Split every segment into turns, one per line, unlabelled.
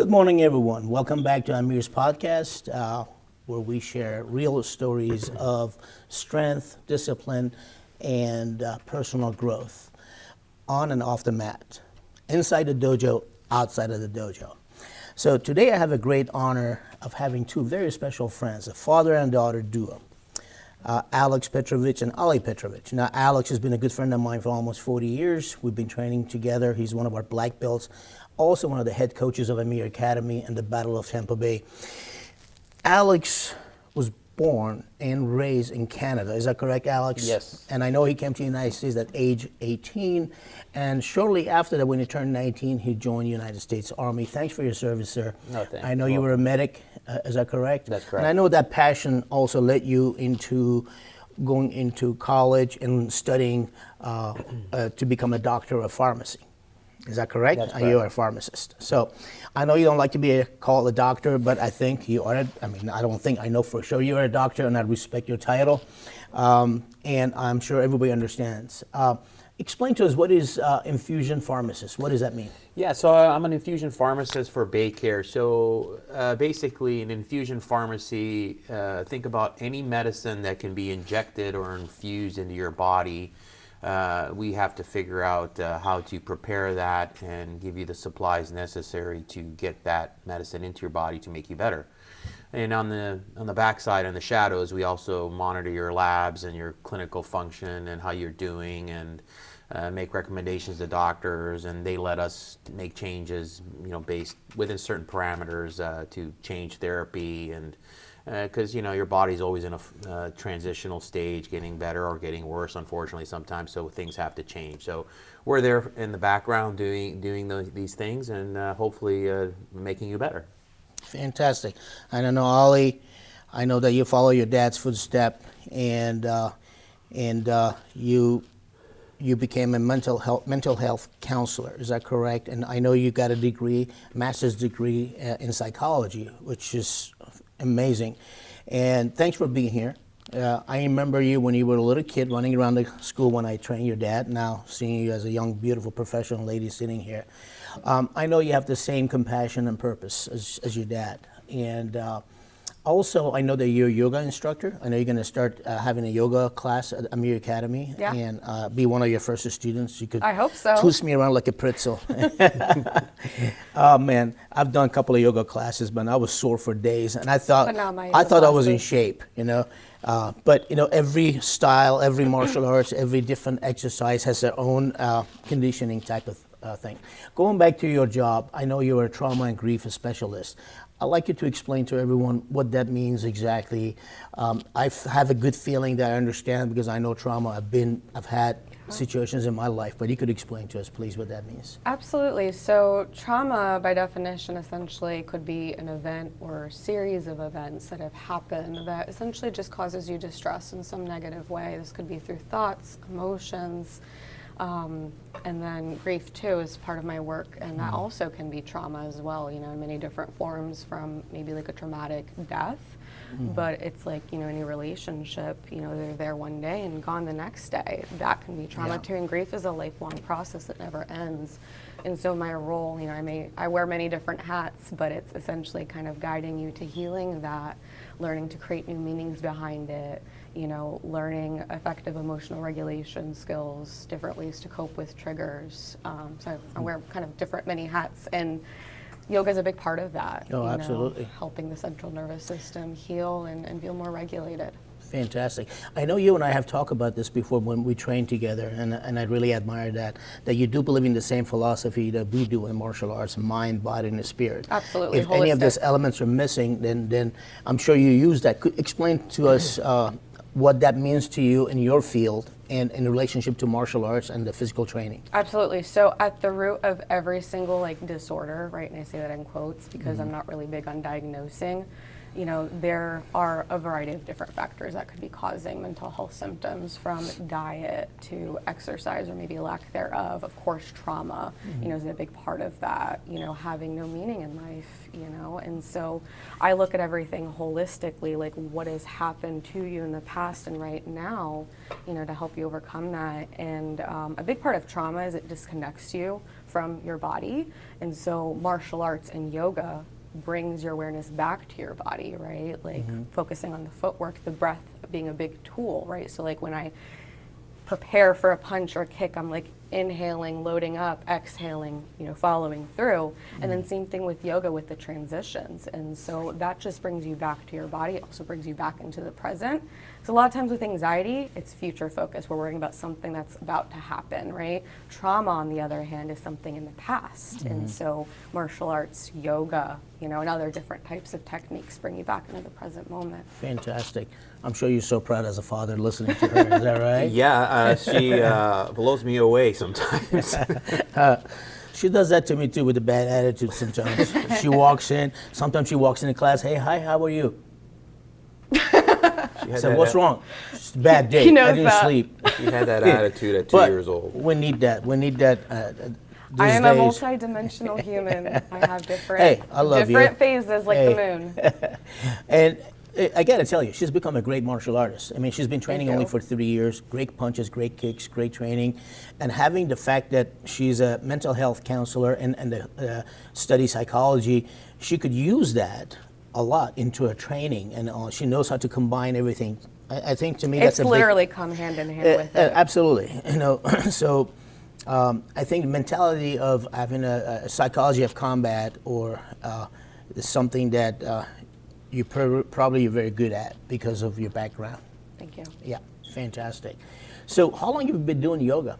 Good morning, everyone. Welcome back to Amir's podcast, where we share real stories of strength, discipline, and personal growth on and off the mat, inside the dojo, outside of the dojo. So today I have a great honor of having two very special friends, a father and daughter duo, Alex Petrovich and Olivera Petrovich. Now, Alex has been a good friend of mine for almost 40 years. We've been training together. He's one of our black belts, also one of the head coaches of Amir Academy and the Battle of Tampa Bay. Alex was born and raised in Canada. Is that correct, Alex?
Yes.
And I know he came to the United States at age 18, and shortly after that, when he turned 19, he joined the United States Army. Thanks for your service, sir.
No, thank you.
I know you were a medic. Is that correct?
That's correct.
And I know that passion also led you into going into college and studying to become a doctor of pharmacy. Is that correct?
That's correct.
You're a pharmacist. So I know you don't like to be called a doctor, but I think you are. I know for sure you're a doctor, and I respect your title. And I'm sure everybody understands. Explain to us, what is infusion pharmacist? What does that mean?
Yeah, so I'm an infusion pharmacist for Baycare. So basically, an infusion pharmacy, think about any medicine that can be injected or infused into your body. We have to figure out how to prepare that and give you the supplies necessary to get that medicine into your body to make you better. And on the backside, in the shadows, we also monitor your labs and your clinical function and how you're doing, and make recommendations to doctors, and they let us make changes, based within certain parameters to change therapy, and because your body's always in a transitional stage, getting better or getting worse, unfortunately, sometimes. So things have to change. So we're there in the background doing these things, and hopefully making you better.
Fantastic. And I know, Ollie, I know that you follow your dad's footstep, and you became a mental health counselor. Is that correct? And I know you got a master's degree in psychology, which is amazing. And thanks for being here. I remember you when you were a little kid running around the school when I trained your dad. Now seeing you as a young, beautiful professional lady sitting here. I know you have the same compassion and purpose as your dad. And also, I know that you're a yoga instructor. I know you're going to start having a yoga class at Amir Academy, and be one of your first students. You could,
I hope so,
twist me around like a pretzel. Oh man, I've done a couple of yoga classes, but I was sore for days, and I thought I was in shape, But every style, every martial arts, every different exercise has their own conditioning type of thing. Going back to your job, I know you're a trauma and grief specialist. I'd like you to explain to everyone what that means exactly. I have a good feeling that I understand, because I know trauma. I've had situations in my life, but you could explain to us, please, what that means.
Absolutely. So trauma, by definition, essentially could be an event or a series of events that have happened that essentially just causes you distress in some negative way. This could be through thoughts, emotions, and then grief too is part of my work, and that also can be trauma as well, in many different forms, from maybe like a traumatic death, but it's like, any relationship, they're there one day and gone the next day. That can be trauma too, and grief is a lifelong process that never ends. And so my role, I wear many different hats, but it's essentially kind of guiding you to healing that, learning to create new meanings behind it, learning effective emotional regulation skills, different ways to cope with triggers. So I wear kind of many hats, and yoga is a big part of that.
Oh, absolutely.
Helping the central nervous system heal and feel more regulated.
Fantastic. I know you and I have talked about this before when we trained together, and I really admire that you do believe in the same philosophy that we do in martial arts: mind, body, and the spirit.
Absolutely.
If
holistic.
any of these elements are missing, then I'm sure you use that. Could explain to us what that means to you in your field and in relationship to martial arts and the physical training?
Absolutely. So at the root of every single disorder, right, and I say that in quotes because I'm not really big on diagnosing, there are a variety of different factors that could be causing mental health symptoms, from diet to exercise or maybe lack thereof. Of course, trauma, is a big part of that, having no meaning in life, and so I look at everything holistically, like what has happened to you in the past and right now, to help you overcome that. And a big part of trauma is it disconnects you from your body. And so martial arts and yoga brings your awareness back to your body, right? Like focusing on the footwork, the breath being a big tool, right? So like when I prepare for a punch or a kick, I'm like inhaling, loading up, exhaling, following through. And then same thing with yoga with the transitions. And so that just brings you back to your body. It also brings you back into the present. So a lot of times with anxiety, it's future focus. We're worrying about something that's about to happen, right? Trauma, on the other hand, is something in the past. And so martial arts, yoga, and other different types of techniques bring you back into the present moment.
Fantastic. I'm sure you're so proud as a father listening to her. Is that right?
Yeah, she blows me away sometimes.
She does that to me too with a bad attitude sometimes. Sometimes she walks in the class, hey, hi, how are you? I said, what's wrong? It's a bad day. I didn't sleep.
She had that attitude at 2 years old.
We need that.
I am a multi-dimensional human. I have different,
I love
different phases like the moon.
And I got to tell you, she's become a great martial artist. I mean, she's been training only for 3 years. Great punches, great kicks, great training. And having the fact that she's a mental health counselor and study psychology, she could use that a lot into her training. And she knows how to combine everything. I think to me that's
it's literally come hand in hand with it.
Absolutely. So I think the mentality of having a psychology of combat or is something that you're probably very good at because of your background.
Thank you.
Yeah, fantastic. So how long have you been doing yoga?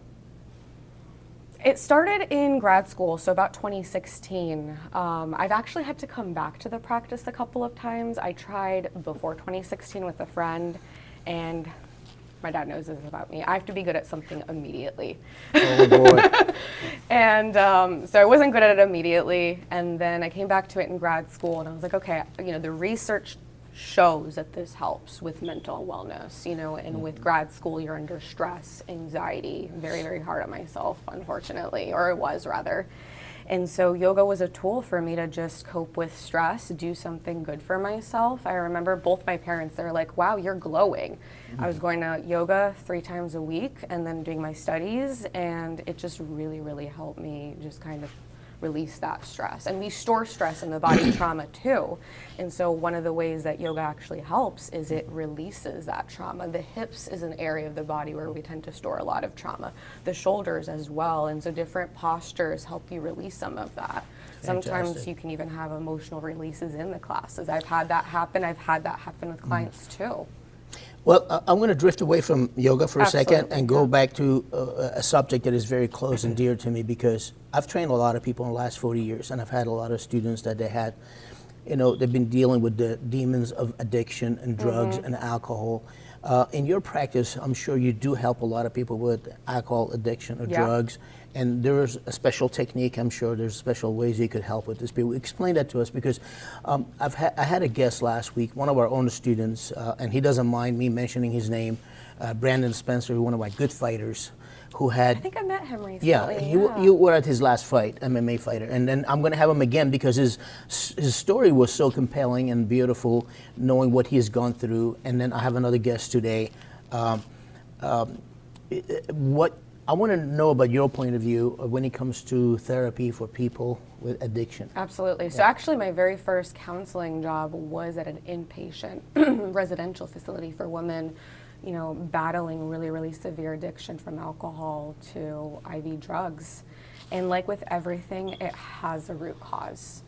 It started in grad school, so about 2016. I've actually had to come back to the practice a couple of times. I tried before 2016 with a friend, and my dad knows this about me. I have to be good at something immediately.
Oh boy.
And so I wasn't good at it immediately, and then I came back to it in grad school, and I was like, okay, the research shows that this helps with mental wellness, and with grad school, you're under stress, anxiety, very, very hard on myself, unfortunately, or it was rather. And so yoga was a tool for me to just cope with stress, do something good for myself. I remember both my parents, they're like, wow, you're glowing. I was going to yoga 3 times a week and then doing my studies, and it just really, really helped me just kind of release that stress. And we store stress in the body trauma too. And so one of the ways that yoga actually helps is it releases that trauma. The hips is an area of the body where we tend to store a lot of trauma. The shoulders as well. And so different postures help you release some of that. Sometimes you can even have emotional releases in the classes. I've had that happen. I've had that happen with clients too.
Well, I'm going to drift away from yoga for a second and go back to a subject that is very close and dear to me, because I've trained a lot of people in the last 40 years, and I've had a lot of students that they've been dealing with the demons of addiction and drugs and alcohol. In your practice, I'm sure you do help a lot of people with alcohol addiction or drugs, and there is a special technique. I'm sure there's special ways you could help with this. People, explain that to us, because I had a guest last week, one of our own students, and he doesn't mind me mentioning his name, Brandon Spencer, one of my good fighters, who had...
I think I met him recently.
Yeah, you were at his last fight, MMA fighter, and then I'm going to have him again because his story was so compelling and beautiful, knowing what he has gone through. And then I have another guest today. What I want to know about your point of view when it comes to therapy for people with addiction.
Absolutely. So actually my very first counseling job was at an inpatient residential facility for women, battling really, really severe addiction from alcohol to IV drugs. And like with everything, it has a root cause.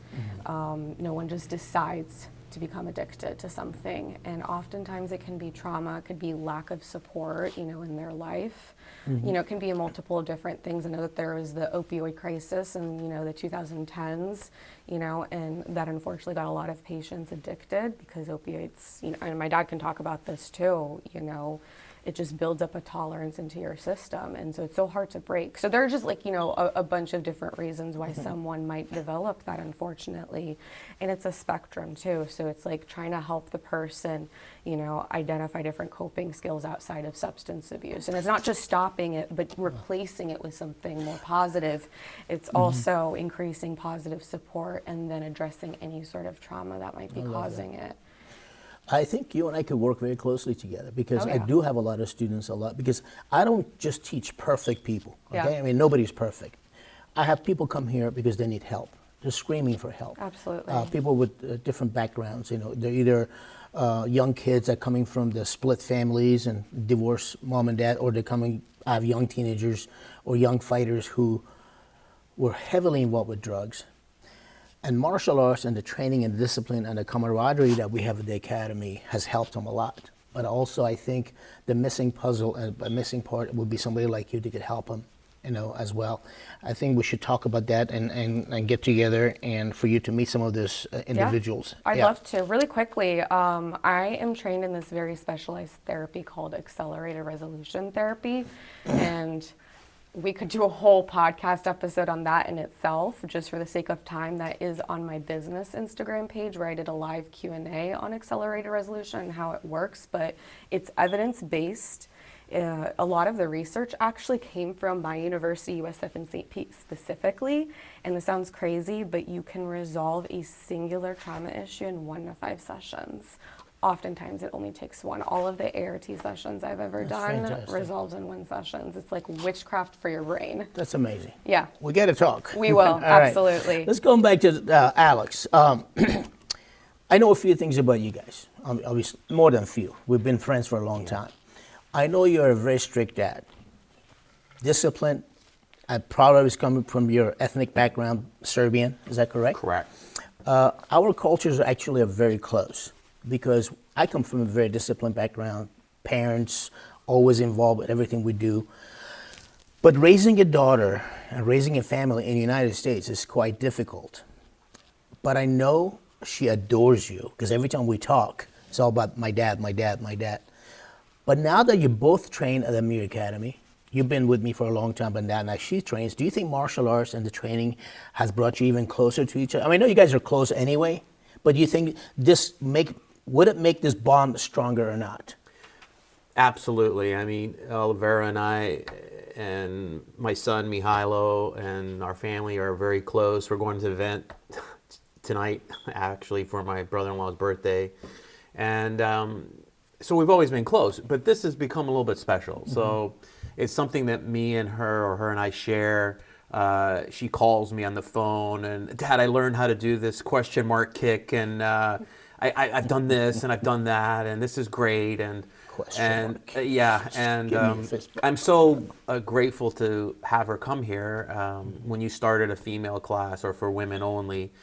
No one just decides to become addicted to something. And oftentimes it can be trauma, it could be lack of support, in their life. It can be multiple different things. I know that there was the opioid crisis in, the 2010s, and that unfortunately got a lot of patients addicted because opioids, and my dad can talk about this too, it just builds up a tolerance into your system. And so it's so hard to break. So there are just like, a bunch of different reasons why someone might develop that, unfortunately. And it's a spectrum too. So it's like trying to help the person, identify different coping skills outside of substance abuse. And it's not just stopping it, but replacing it with something more positive. It's also increasing positive support and then addressing any sort of trauma that might be causing it.
I think you and I could work very closely together because
Oh,
I
yeah.
do have a lot of students, because I don't just teach perfect people, okay?
Yeah.
I mean, nobody's perfect. I have people come here because they need help. They're screaming for help.
Absolutely.
People with different backgrounds, they're either young kids that are coming from the split families and divorced mom and dad, or I have young teenagers or young fighters who were heavily involved with drugs. And martial arts and the training and discipline and the camaraderie that we have at the Academy has helped them a lot. But also I think the missing puzzle and a missing part would be somebody like you that could help them, as well. I think we should talk about that and get together and for you to meet some of those individuals.
I'd love to. Really quickly, I am trained in this very specialized therapy called accelerated resolution therapy. And we could do a whole podcast episode on that in itself, just for the sake of time. That is on my business Instagram page, where I did a live Q&A on accelerated resolution and how it works. But it's evidence-based. A lot of the research actually came from my university, USF in St. Pete specifically. And this sounds crazy, but you can resolve a singular trauma issue in 1 to 5 sessions. Oftentimes it only takes 1. All of the ART sessions I've ever done
fantastic.
resolves in 1 session. It's like witchcraft for your brain.
That's amazing.
Yeah.
We got to talk.
We will,
All right.
absolutely.
Let's go back to Alex. I know a few things about you guys, obviously, more than a few. We've been friends for a long time. I know you're a very strict dad. Disciplined. I'm proud it's coming from your ethnic background, Serbian. Is that correct?
Correct.
Our cultures actually are very close because I come from a very disciplined background. Parents always involved with everything we do. But raising a daughter and raising a family in the United States is quite difficult. But I know she adores you because every time we talk, it's all about my dad, my dad, my dad. But now that you both train at the Amir Academy, you've been with me for a long time, but now she trains. Do you think martial arts and the training has brought you even closer to each other? I mean, I know you guys are close anyway, but do you think would it make this bond stronger or not?
Absolutely. I mean, Olivera and I and my son Mihailo and our family are very close. We're going to an event tonight, actually, for my brother-in-law's birthday. And so we've always been close, but this has become a little bit special. Mm-hmm. So it's something that me and her, or her and I share. She calls me on the phone and, Dad, I learned how to do this question mark kick, and I've done this and I've done that, and this is great. And I'm so grateful to have her come here. When you started a female class or for women only,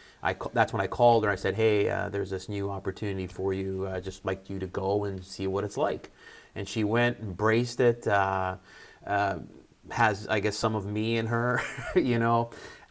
that's when I called her. I said, hey, there's this new opportunity for you. I'd just like you to go and see what it's like. And she went, embraced it, has, I guess, some of me in her,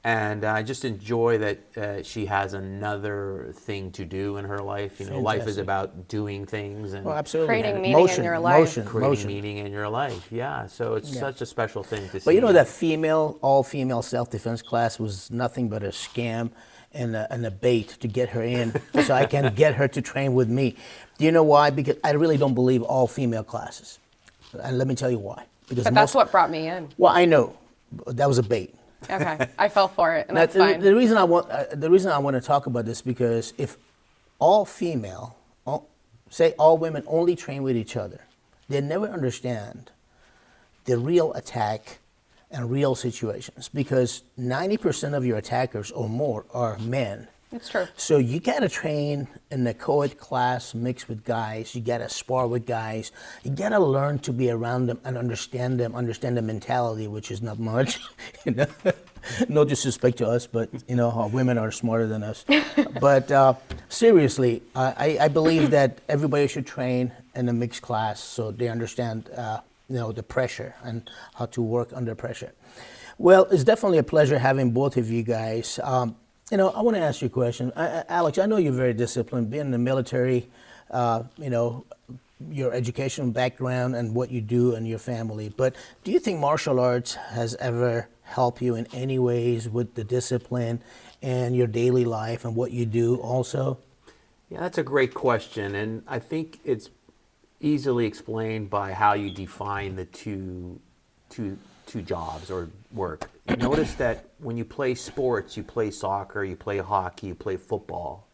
and I just enjoy that she has another thing to do in her life. Life is about doing things and
absolutely.
Creating meaning in your life.
Creating meaning in your life. Yeah, so it's such a special thing to see.
But that all-female self-defense class was nothing but a scam and a bait to get her in so I can get her to train with me. Do you know why? Because I really don't believe all-female classes. And let me tell you why.
But that's what brought me in.
Well, I know. That was a bait.
Okay, I fell for it, and that's fine.
The reason I want to talk about this because if all women only train with each other, they never understand the real attack and real situations because 90% of your attackers or more are men.
It's true.
So you got to train in a co-ed class mixed with guys. You got to spar with guys. You got to learn to be around them and understand the mentality, which is not much. No disrespect to us, but women are smarter than us. But seriously, I believe that everybody should train in a mixed class so they understand the pressure and how to work under pressure. Well, it's definitely a pleasure having both of you guys. I want to ask you a question. Alex, I know you're very disciplined. Being in the military, your educational background and what you do and your family. But do you think martial arts has ever helped you in any ways with the discipline and your daily life and what you do also?
Yeah, that's a great question, and I think it's easily explained by how you define the two jobs or work. Notice that when you play sports, you play soccer, you play hockey, you play football,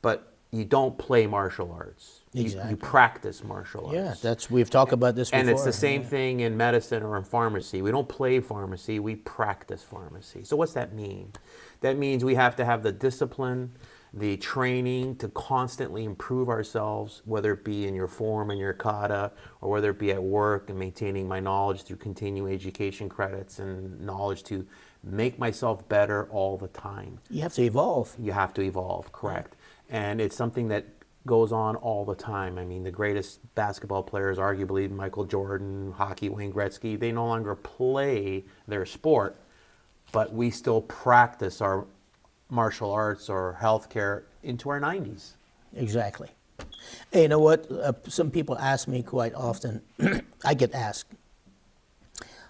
but you don't play martial arts.
Exactly.
You practice martial arts.
Yeah, we've talked about this before.
And it's the same thing in medicine or in pharmacy. We don't play pharmacy, we practice pharmacy. So what's that mean? That means we have to have the discipline, the training to constantly improve ourselves, whether it be in your form and your kata, or whether it be at work and maintaining my knowledge through continuing education credits and knowledge to make myself better all the time.
You have to evolve.
You have to evolve, correct. And it's something that goes on all the time. I mean, the greatest basketball players, arguably Michael Jordan, hockey, Wayne Gretzky, they no longer play their sport, but we still practice our martial arts or healthcare into our 90s.
Exactly. Hey, you know what? Some people ask me quite often, I get asked,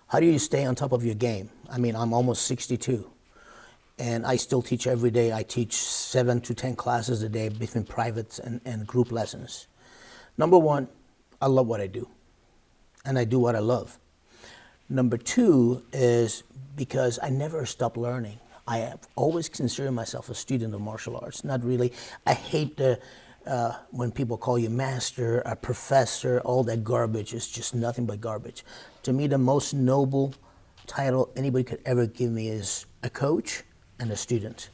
how do you stay on top of your game? I mean, I'm almost 62, and I still teach every day. I teach 7 to 10 classes a day between privates and group lessons. Number one, I love what I do, and I do what I love. Number two is because I never stop learning. I have always considered myself a student of martial arts. Not really. I hate when people call you master, a professor, all that garbage. Is just nothing but garbage. To me, the most noble title anybody could ever give me is a coach and a student.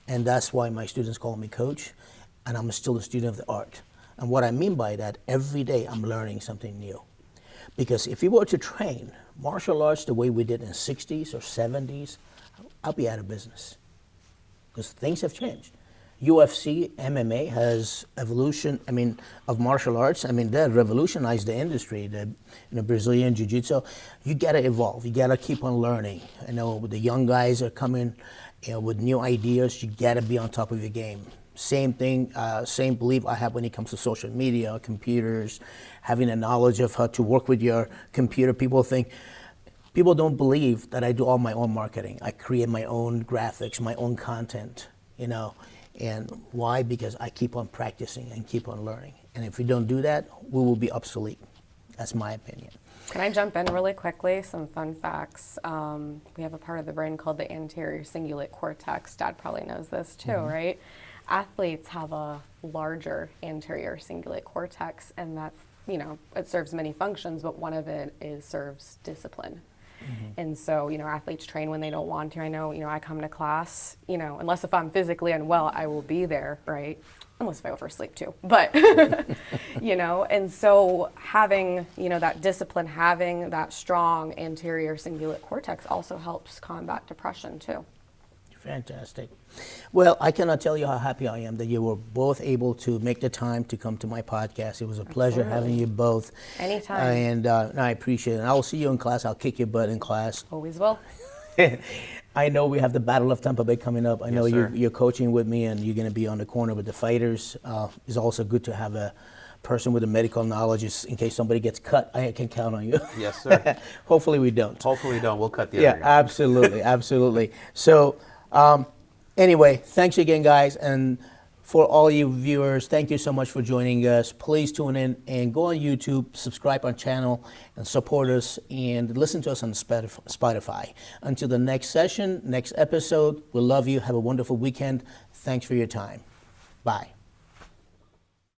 And that's why my students call me coach, and I'm still a student of the art. And what I mean by that, every day I'm learning something new. Because if you were to train martial arts the way we did in the 60s or 70s, I'll be out of business because things have changed. UFC, MMA has evolution, of martial arts. They revolutionized the industry. The Brazilian Jiu-Jitsu, you gotta evolve. You gotta keep on learning. I know the young guys are coming, with new ideas. You gotta be on top of your game. Same thing, same belief I have when it comes to social media, computers, having a knowledge of how to work with your computer. People don't believe that I do all my own marketing. I create my own graphics, my own content, And why? Because I keep on practicing and keep on learning. And if we don't do that, we will be obsolete. That's my opinion.
Can I jump in really quickly? Some fun facts. We have a part of the brain called the anterior cingulate cortex. Dad probably knows this too, right? Athletes have a larger anterior cingulate cortex, and that's, it serves many functions, but one of it serves discipline. And so, athletes train when they don't want to. I know, I come to class, unless if I'm physically unwell, I will be there, right? Unless if I oversleep too. But, and so having, that discipline, having that strong anterior cingulate cortex also helps combat depression too.
Fantastic. Well, I cannot tell you how happy I am that you were both able to make the time to come to my podcast. It was a pleasure having you both.
Anytime.
And I appreciate it. And I will see you in class. I'll kick your butt in class.
Always will.
I know we have the Battle of Tampa Bay coming up. I know
sir.
you're coaching with me, and you're going to be on the corner with the fighters. It's also good to have a person with the medical knowledge in case somebody gets cut. I can count on you.
Yes, sir.
Hopefully we don't.
Hopefully we don't. We'll cut the
Yeah,
other guy.
absolutely, absolutely. So anyway, thanks again, guys. And for all you viewers, thank you so much for joining us. Please tune in and go on YouTube, subscribe our channel, and support us, and listen to us on Spotify. Until the next session, next episode, we love you. Have a wonderful weekend. Thanks for your time. Bye.